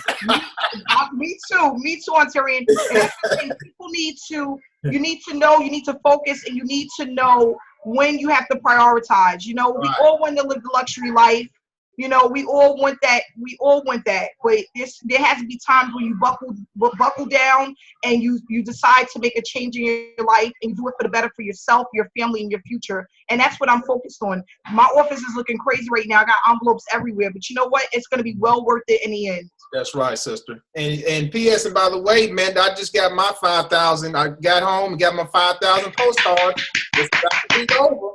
Me too, Ontarian. And people need to, you need to know, you need to focus, and you need to know when you have to prioritize. You know, we all want to live the luxury life. You know, we all want that. But there has to be times when you buckle down and you decide to make a change in your life and do it for the better for yourself, your family, and your future. And that's what I'm focused on. My office is looking crazy right now. I got envelopes everywhere. But you know what? It's going to be well worth it in the end. That's right, sister. And P.S. and by the way, man, I just got my 5,000. I got home and got my 5,000 postcard. It's about to be over.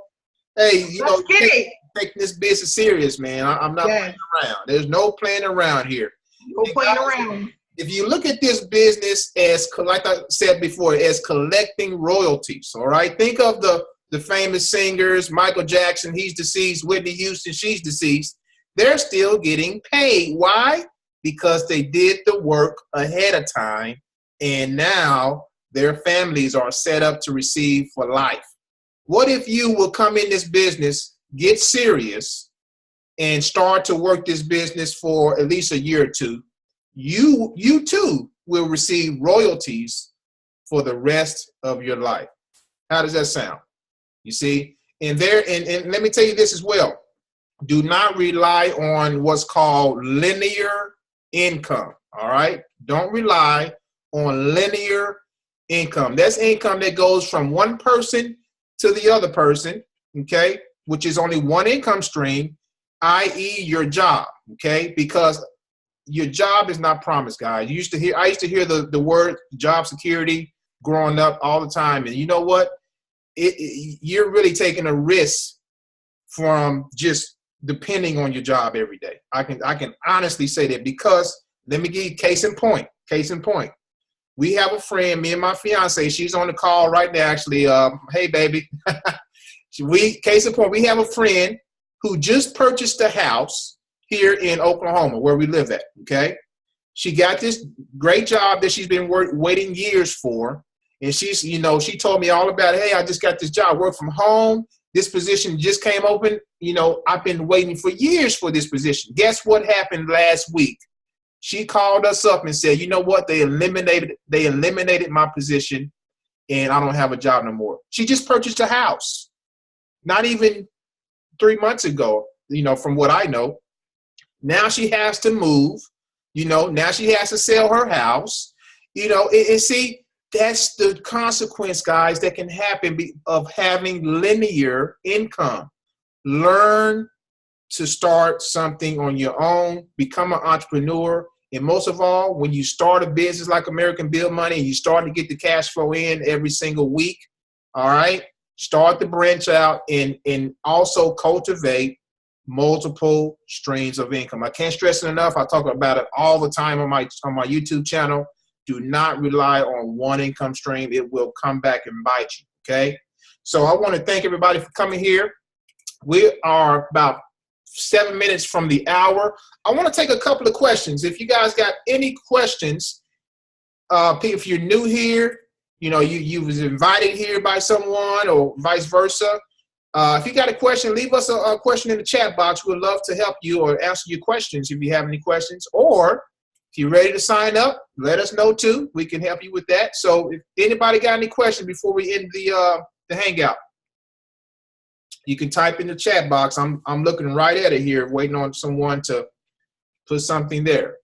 Hey, Let's get it. Taking this business serious, man. I'm not playing around. There's no playing around here. No playing around. If you look at this business as, like I said before, as collecting royalties, all right? Think of the famous singers, Michael Jackson, he's deceased, Whitney Houston, she's deceased. They're still getting paid. Why? Because they did the work ahead of time, and now their families are set up to receive for life. What if you will come in this business, get serious, and start to work this business for at least a year or two? You too will receive royalties for the rest of your life. How does that sound? You see, and let me tell you this as well. Do not rely on what's called linear income. All right. Don't rely on linear income. That's income that goes from one person to the other person, okay, which is only one income stream, i.e. your job, okay, because your job is not promised, guys. I used to hear the word job security growing up all the time, and you know what? You're really taking a risk from just depending on your job every day. I can honestly say that, because let me give you case in point. We have a friend, me and my fiance, she's on the call right now, actually. Hey, baby. Case in point, we have a friend who just purchased a house here in Oklahoma where we live at, okay? She got this great job that she's been waiting years for. And she told me all about it. Hey, I just got this job, work from home. This position just came open. I've been waiting for years for this position. Guess what happened last week? She called us up and said, you know what? They eliminated my position, and I don't have a job no more. She just purchased a house, not even 3 months ago, from what I know. Now she has to move, now she has to sell her house, and see, that's the consequence, guys, that can happen of having linear income. Learn to start something on your own, become an entrepreneur. And most of all, when you start a business like American Bill Money and you start to get the cash flow in every single week, all right, start to branch out and also cultivate multiple streams of income. I can't stress it enough. I talk about it all the time on my YouTube channel. Do not rely on one income stream. It will come back and bite you, okay? So I want to thank everybody for coming here. We are about 7 minutes from the hour. I want to take a couple of questions. If you guys got any questions, if you're new here, you was invited here by someone or vice versa. If you got a question, leave us a question in the chat box. We'd love to help you or answer your questions if you have any questions. Or if you're ready to sign up, let us know too. We can help you with that. So if anybody got any questions before we end the hangout, you can type in the chat box. I'm looking right at it here, waiting on someone to put something there.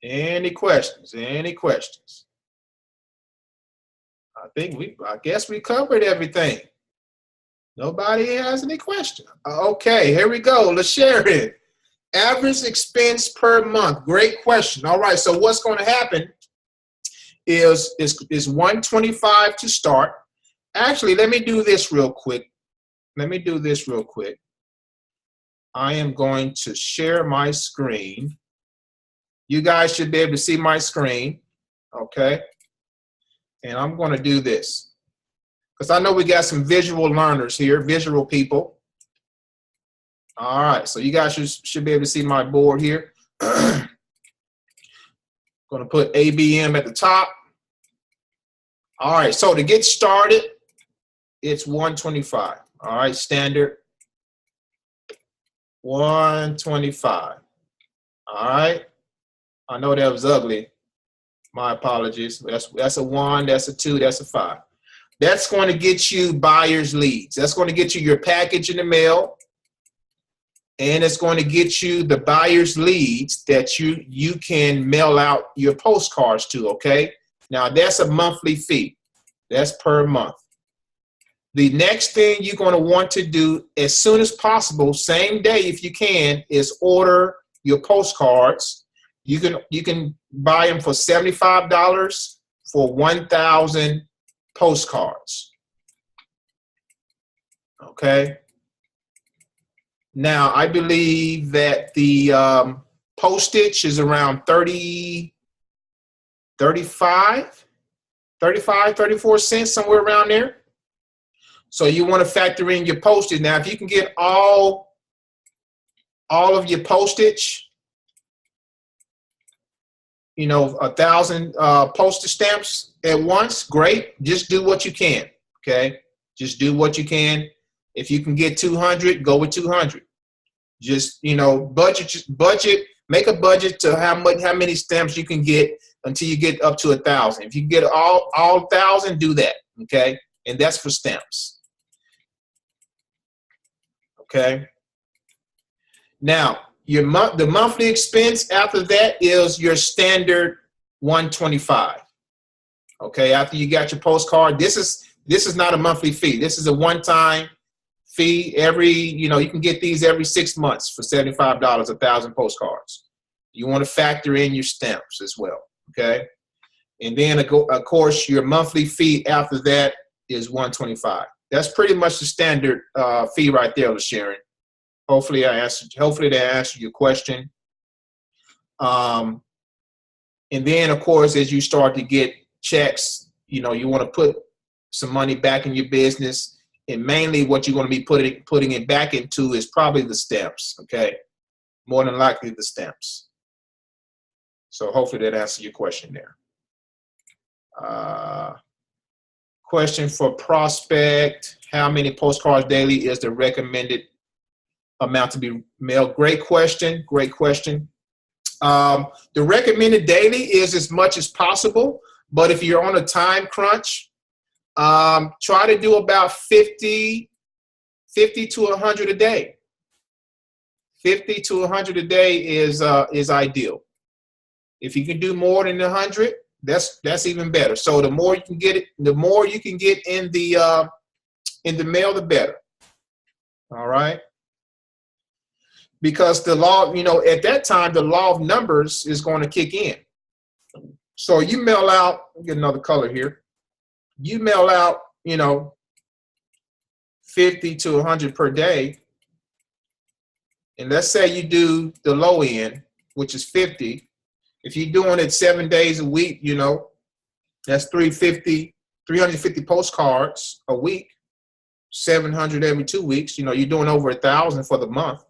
Any questions? Any questions? I guess we covered everything. Nobody has any questions. Okay, here we go. Let's share it. Average expense per month. Great question. All right, so what's going to happen is $125 to start. Actually, let me do this real quick. let me do this real quick. I am going to share my screen. You guys should be able to see my screen, okay? And I'm going to do this because I know we got some visual learners here, visual people. All right, so you guys should be able to see my board here. Going to put ABM at the top. All right, so to get started, it's 125. All right, standard 125. All right, I know that was ugly. My apologies. That's a 1, that's a 2, that's a 5. That's going to get you buyers leads. That's going to get you your package in the mail. And it's going to get you the buyers leads that you can mail out your postcards to, okay? Now, that's a monthly fee. That's per month. The next thing you're going to want to do as soon as possible, same day if you can, is order your postcards. You can buy them for $75 for 1,000 postcards. Okay. Now, I believe that the postage is around 34 cents, somewhere around there. So you want to factor in your postage. Now, if you can get all of your postage, you know, 1,000 postage stamps at once, great. Just do what you can, okay? Just do what you can. If you can get 200, go with 200. Just, you know, budget, make a budget to how many stamps you can get until you get up to 1,000. If you get all 1,000, do that, okay? And that's for stamps. Okay. Now, the monthly expense after that is your standard 125. Okay, after you got your postcard, this is not a monthly fee. This is a one-time fee. You can get these every 6 months for $75, 1,000 postcards. You want to factor in your stamps as well, okay? And then, of course, your monthly fee after that is 125. That's pretty much the standard fee right there, LaSharon. Hopefully that answered your question. And then, of course, as you start to get checks, you know, you want to put some money back in your business. And mainly what you're going to be putting it back into is probably the stamps, okay? More than likely the stamps. So hopefully that answers your question there. Question for prospect: how many postcards daily is the recommended amount to be mailed? Great question. Great question. The recommended daily is as much as possible, but if you're on a time crunch, try to do about 50 to 100 a day. 50 to 100 a day is ideal. If you can do more than 100, that's even better. So the more you can get it, the more you can get in the mail, the better. All right. Because the law, you know, at that time, the law of numbers is going to kick in. So you mail out, get another color here. You mail out, you know, 50 to 100 per day. And let's say you do the low end, which is 50. If you're doing it 7 days a week, you know, that's 350 postcards a week, 700 every 2 weeks. You know, you're doing over 1,000 for the month.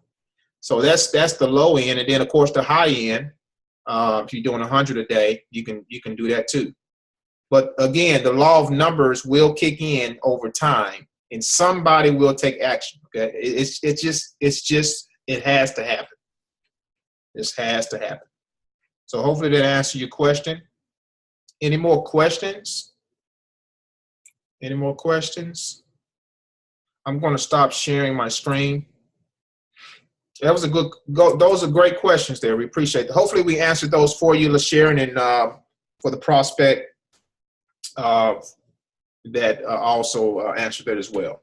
So that's the low end. And then, of course, the high end, if you're doing 100 a day, you can do that too. But again, the law of numbers will kick in over time, and somebody will take action. Okay, it has to happen. This has to happen. So hopefully that answers your question. Any more questions? Any more questions? I'm going to stop sharing my screen. That was those are great questions there. We appreciate it. Hopefully we answered those for you, LaSharon, and for the prospect that also answered that as well.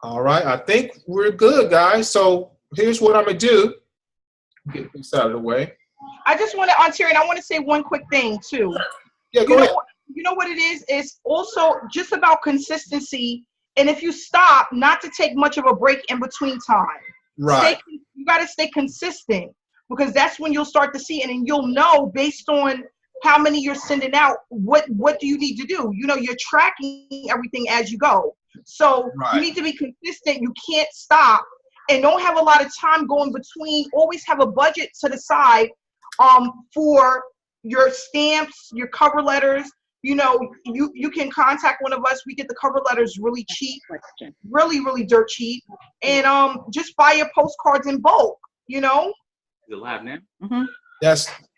All right, I think we're good, guys. So here's what I'm going to do. Get this out of the way. I just want to, Ontarian, I want to say one quick thing too. Yeah, go ahead. You know what it is? It's also just about consistency. And if you stop, not to take much of a break in between time. Right. You got to stay consistent, because that's when you'll start to see it, and you'll know based on how many you're sending out, what do you need to do? You know, you're tracking everything as you go. So you need to be consistent. You can't stop, and don't have a lot of time going between. Always have a budget to the side for your stamps, your cover letters. You know, you can contact one of us. We get the cover letters really cheap, really dirt cheap, and just buy your postcards in bulk. You know. You're live now.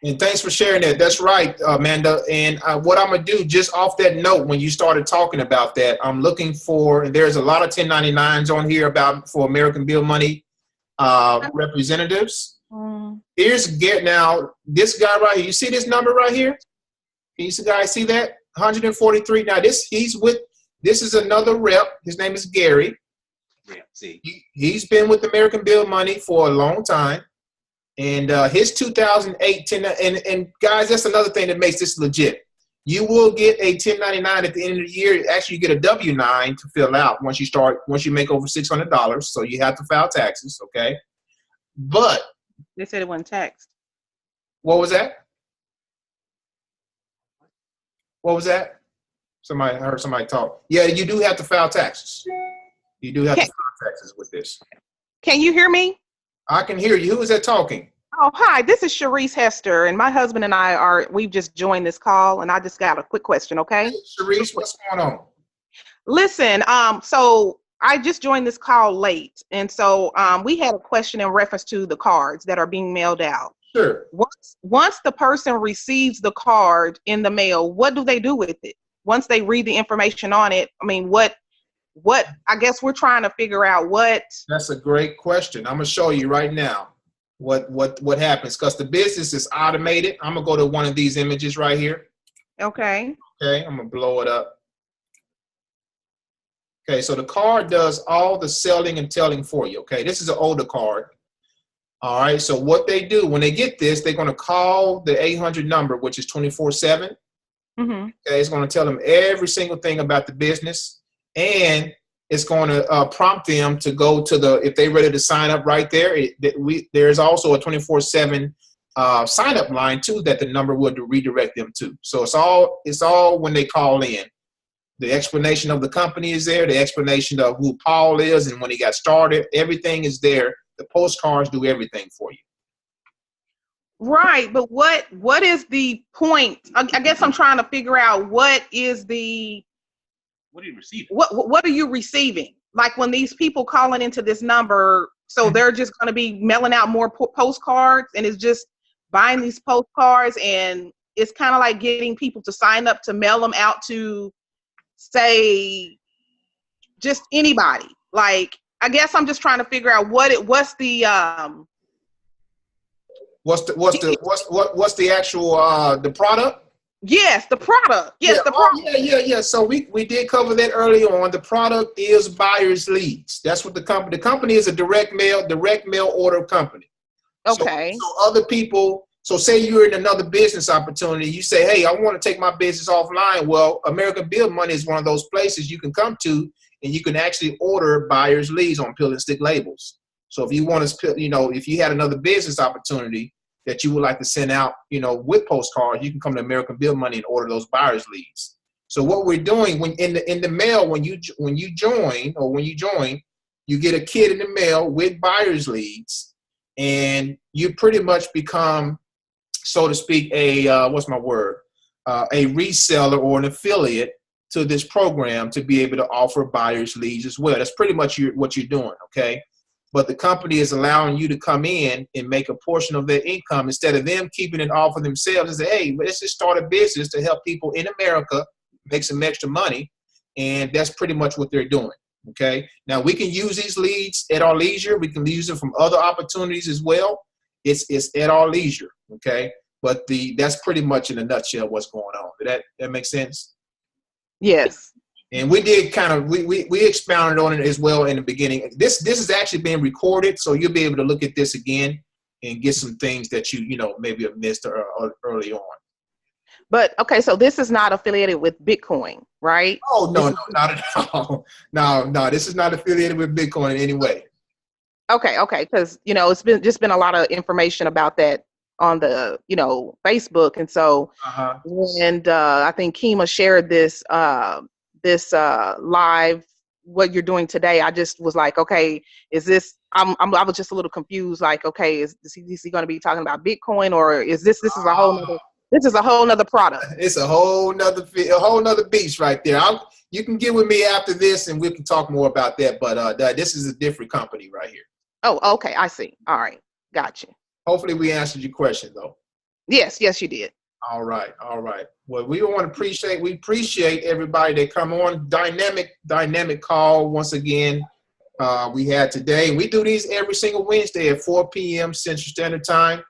And thanks for sharing that. That's right, Amanda. And what I'm gonna do, just off that note, when you started talking about that, I'm looking for. And there's a lot of 1099s on here for American Bill Money representatives. Here's now this guy right here. You see this number right here? Can you guys see that? 143. Now this is another rep. His name is Gary. Rep, see. He's been with American Bill Money for a long time. And his 2008 and guys, that's another thing that makes this legit. You will get a 1099 at the end of the year. Actually, you get a W-9 to fill out once you make over $600. So you have to file taxes, okay? But they said it wasn't taxed. What was that? What was that? I heard somebody talk. Yeah, you do have to file taxes. You do have to file taxes with this. Can you hear me? I can hear you. Who is that talking? Oh, hi. This is Sharice Hester, and my husband and we've just joined this call, and I just got a quick question, okay? Hey, Sharice, what's going on? Listen, so I just joined this call late, and so we had a question in reference to the cards that are being mailed out. Sure. Once the person receives the card in the mail, what do they do with it? Once they read the information on it, I mean, what I guess we're trying to figure out what. That's a great question. I'm gonna show you right now what happens, because the business is automated. I'm gonna go to one of these images right here. Okay. Okay, I'm gonna blow it up. Okay, so the card does all the selling and telling for you. Okay, this is an older card. All right, so what they do when they get this, they're gonna call the 800 number, which is 24/7. Okay, it's gonna tell them every single thing about the business. And it's going to prompt them to go to if they're ready to sign up right there. There's also a 24/7 sign up line too that the number would redirect them to. So it's all when they call in. The explanation of the company is there. The explanation of who Paul is and when he got started. Everything is there. The postcards do everything for you. Right, but what is the point? I guess I'm trying to figure out what is the. What are you receiving? What are you receiving? Like when these people calling into this number, so they're just going to be mailing out more postcards, and it's just buying these postcards, and it's kind of like getting people to sign up to mail them out to, say, just anybody. Like, I guess I'm just trying to figure out what's the actual the product? Yes, the product. Yes, yeah, the product. Yeah. So we did cover that early on. The product is buyer's leads. That's what the company is a direct mail order company. Okay. So other people, so say you're in another business opportunity, you say, hey, I want to take my business offline. Well, American Bill Money is one of those places you can come to, and you can actually order buyer's leads on pill and stick labels. So if you want to, if you had another business opportunity that you would like to send out, with postcards, you can come to American Bill Money and order those buyer's leads. So what we're doing when in the mail, when you join, you get a kit in the mail with buyer's leads, and you pretty much become, so to speak, a reseller or an affiliate to this program to be able to offer buyer's leads as well. That's pretty much what you're doing, okay? But the company is allowing you to come in and make a portion of their income instead of them keeping it all for themselves and say, hey, let's just start a business to help people in America make some extra money. And that's pretty much what they're doing, okay? Now, we can use these leads at our leisure. We can use them from other opportunities as well. It's at our leisure, okay? But that's pretty much in a nutshell what's going on. Did that make sense? Yes. And we did we expounded on it as well in the beginning. This is actually being recorded, so you'll be able to look at this again and get some things that you maybe have missed early on. But okay, so this is not affiliated with Bitcoin, right? Oh, no, not at all. No, this is not affiliated with Bitcoin in any way. Okay, because it's been a lot of information about that on the Facebook, and so and I think Kima shared this live what you're doing today. I just was like, okay, is this? I was just a little confused. Like, okay, is he going to be talking about Bitcoin, or is this is a whole nother? This is a whole nother product. It's a whole nother beast right there. You can get with me after this, and we can talk more about that. But this is a different company right here. Oh, okay, I see. All right, gotcha. Hopefully, we answered your question, though. Yes, you did. All right. Well, we appreciate everybody that come on. Dynamic call once again. We had today. We do these every single Wednesday at 4 p.m. Central Standard Time.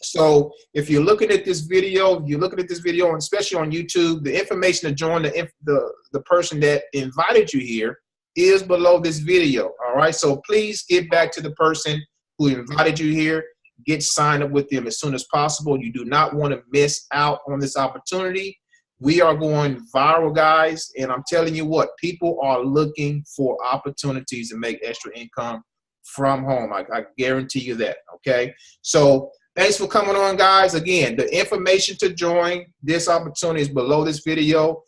So if you're looking at this video, and especially on YouTube, the information to join the person that invited you here is below this video. All right. So please get back to the person who invited you here. Get signed up with them as soon as possible. You do not want to miss out on this opportunity. We are going viral, guys. And I'm telling you what, people are looking for opportunities to make extra income from home. I guarantee you that. Okay. So thanks for coming on, guys. Again, the information to join this opportunity is below this video.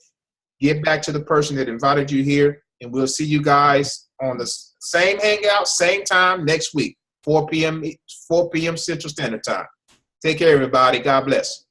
Get back to the person that invited you here, and we'll see you guys on the same hangout, same time next week, 4 p.m. Central Standard Time. Take care, everybody. God bless.